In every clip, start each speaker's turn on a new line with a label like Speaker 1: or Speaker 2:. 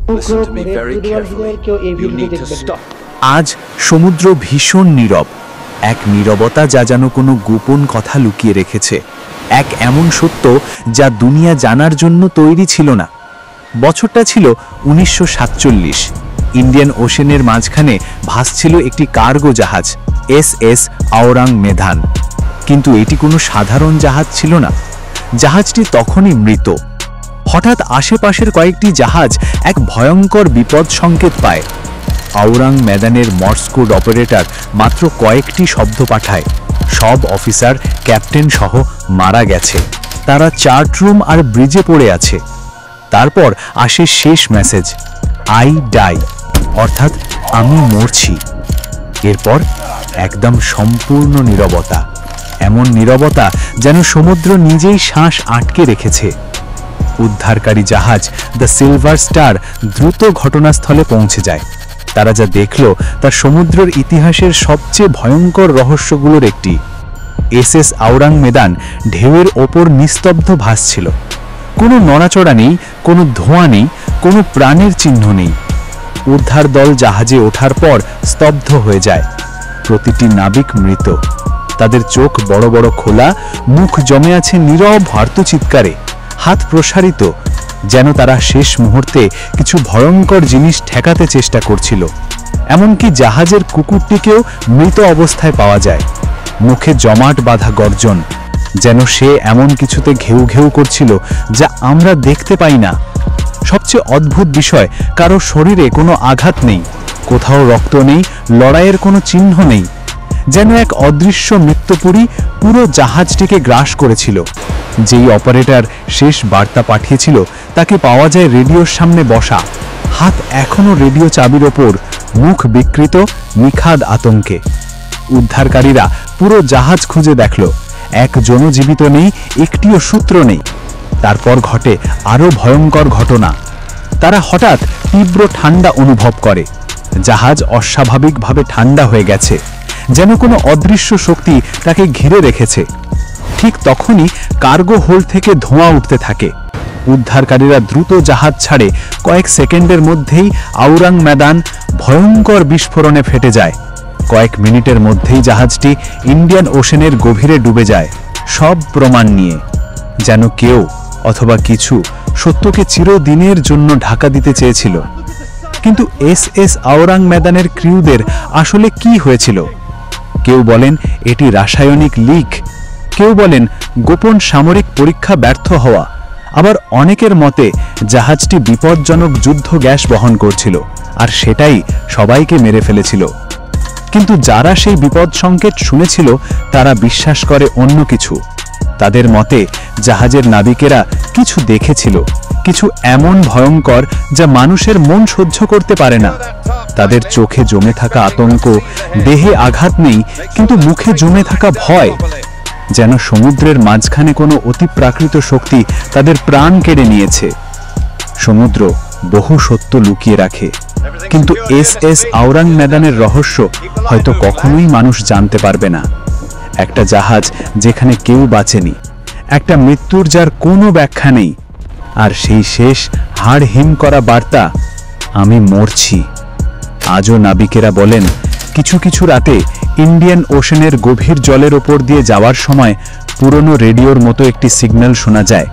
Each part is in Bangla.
Speaker 1: Listen to me very carefully. You need to stop.
Speaker 2: আজ সমুদ্র ভীষণ নীরব, এক নীরবতা যা যেন কোনো গোপন কথা লুকিয়ে রেখেছে, এক এমন সত্য যা দুনিয়া জানার জন্য তৈরি ছিল না। বছরটা ছিল 1947। ইন্ডিয়ান ওশেনের মাঝখানে ভাসছিল একটি কার্গো জাহাজ SS আওরাং মেধান। কিন্তু এটি কোনো সাধারণ জাহাজ ছিল না, জাহাজটি তখনই মৃত। হঠাৎ আশেপাশের কয়েকটি জাহাজ এক ভয়ঙ্কর বিপদ সংকেত পায়। আওরাং মেদানের মর্স কোড অপারেটর মাত্র কয়েকটি শব্দ পাঠায়, সব অফিসার ক্যাপ্টেন সহ মারা গেছে, তারা চার্ট রুম আর ব্রিজে পড়ে আছে। তারপর আসে শেষ মেসেজ, আই ডাই, অর্থাৎ আমি মরছি। এরপর একদম সম্পূর্ণ নীরবতা, এমন নীরবতা যেন সমুদ্র নিজেই শ্বাস আটকে রেখেছে। উদ্ধারকারী জাহাজ দ্য সিলভার স্টার দ্রুত ঘটনাস্থলে পৌঁছে যায়। তারা যা দেখল তা সমুদ্রের ইতিহাসের সবচেয়ে ভয়ঙ্কর রহস্যগুলোর একটি। SS আওরাং মেদান ঢেউয়ের ওপর নিস্তব্ধ ভাসছিল, কোনো নড়াচড়া নেই, কোনো ধোঁয়া নেই, কোনো প্রাণের চিহ্ন নেই। উদ্ধার দল জাহাজে ওঠার পর স্তব্ধ হয়ে যায়। প্রতিটি নাবিক মৃত, তাদের চোখ বড় বড় খোলা, মুখ জমে আছে নীরব আর্তচিৎকারে, হাত প্রসারিত, যেন তারা শেষ মুহূর্তে কিছু ভয়ঙ্কর জিনিস ঠেকাতে চেষ্টা করছিল। এমনকি জাহাজের কুকুরটিকেও মৃত অবস্থায় পাওয়া যায়, মুখে জমাট বাঁধা গর্জন, যেন সে এমন কিছুতে ঘেউ ঘেউ করছিল যা আমরা দেখতে পাই না। সবচেয়ে অদ্ভুত বিষয়, কারো শরীরে কোনো আঘাত নেই, কোথাও রক্ত নেই, লড়াইয়ের কোনো চিহ্ন নেই, যেন এক অদৃশ্য মৃত্যুপুরী পুরো জাহাজটিকে গ্রাস করেছিল। যেই অপারেটর শেষ বার্তা পাঠিয়েছিল তাকে পাওয়া যায় রেডিওর সামনে বসা, হাত এখনো রেডিও চাবির ওপর, মুখ বিকৃত, নিখাদ আতঙ্কে। উদ্ধারকারীরা পুরো জাহাজ খুঁজে দেখল, একজনও জীবিত নেই, একটিও সূত্র নেই। তারপর ঘটে আরো ভয়ঙ্কর ঘটনা। তারা হঠাৎ তীব্র ঠান্ডা অনুভব করে, জাহাজ অস্বাভাবিকভাবে ঠান্ডা হয়ে গেছে, যেন কোনো অদৃশ্য শক্তি তাকে ঘিরে রেখেছে। ঠিক তখনই কার্গো হোল্ড থেকে ধোঁয়া উঠতে থাকে। উদ্ধারকারীরা দ্রুত জাহাজ ছাড়ে, কয়েক সেকেন্ডের মধ্যেই আওরাং মেদান ভয়ঙ্কর বিস্ফোরণে ফেটে যায়। কয়েক মিনিটের মধ্যেই জাহাজটি ইন্ডিয়ান ওশেনের গভীরে ডুবে যায়, সব প্রমাণ নিয়ে। যেন কেউ অথবা কিছু সত্যকে চিরদিনের জন্য ঢাকা দিতে চেয়েছিল। কিন্তু SS আওরাং মেদানের ক্রিউদের আসলে কি হয়েছিল? কেউ বলেন এটি রাসায়নিক লিক, কেউ বলেন গোপন সামরিক পরীক্ষা ব্যর্থ হওয়া, আবার অনেকের মতে জাহাজটি বিপজ্জনক যুদ্ধ গ্যাস বহন করছিল আর সেটাই সবাইকে মেরে ফেলেছিল। কিন্তু যারা সেই বিপদ সংকেত শুনেছিল তারা বিশ্বাস করে অন্য কিছু। তাদের মতে জাহাজের নাবিকেরা কিছু দেখেছিল, কিছু এমন ভয়ঙ্কর যা মানুষের মন সহ্য করতে পারে না। তাদের চোখে জমে থাকা আতঙ্ক, দেহে আঘাত নেই কিন্তু মুখে জমে থাকা ভয়, যেন সমুদ্রের মাঝখানে কোনো অতিপ্রাকৃত শক্তি তাদের প্রাণ কেড়ে নিয়েছে। সমুদ্র বহু সত্য লুকিয়ে রাখে, কিন্তু SS আওরাং মেদানের রহস্য হয়তো কখনোই মানুষ জানতে পারবে না। একটা জাহাজ যেখানে কেউ বাঁচেনি, একটা মৃত্যুর যার কোনো ব্যাখ্যা নেই, আর সেই শেষ হাড় হিম করা বার্তা, আমি মরছি। আজও নাবিকেরা বলেন কিছু কিছু রাতে ইন্ডিয়ান ওশেনের গভীর জলের ওপর দিয়ে যাওয়ার সময় পুরনো রেডিওর মতো একটি সিগন্যাল শোনা যায়,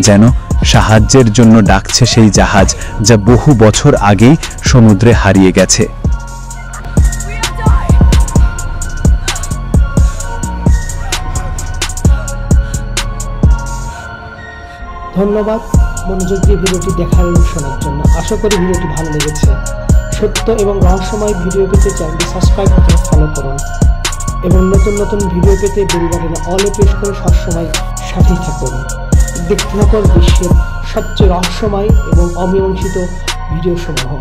Speaker 2: যেন সাহায্যের জন্য ডাকছে সেই জাহাজ যা বহু বছর আগেই সমুদ্রে হারিয়ে গেছে।
Speaker 3: ধন্যবাদ মনোযোগ দিয়ে ভিডিওটি দেখার এবং শোনার জন্য। আশা করি ভিডিওটি ভালো লেগেছে। সত্য এবং রহস্যময় ভিডিও পেতে চ্যানেলটি সাবস্ক্রাইব করে ফলো করুন এবং নতুন নতুন ভিডিও পেতে বেল বাটনে অলে প্রেস করে সবসময় সাথেই থাকুন। দেখতে থাকুন বিশ্বের সবচেয়ে রহস্যময় এবং অমীমাংসিত ভিডিও সমূহ।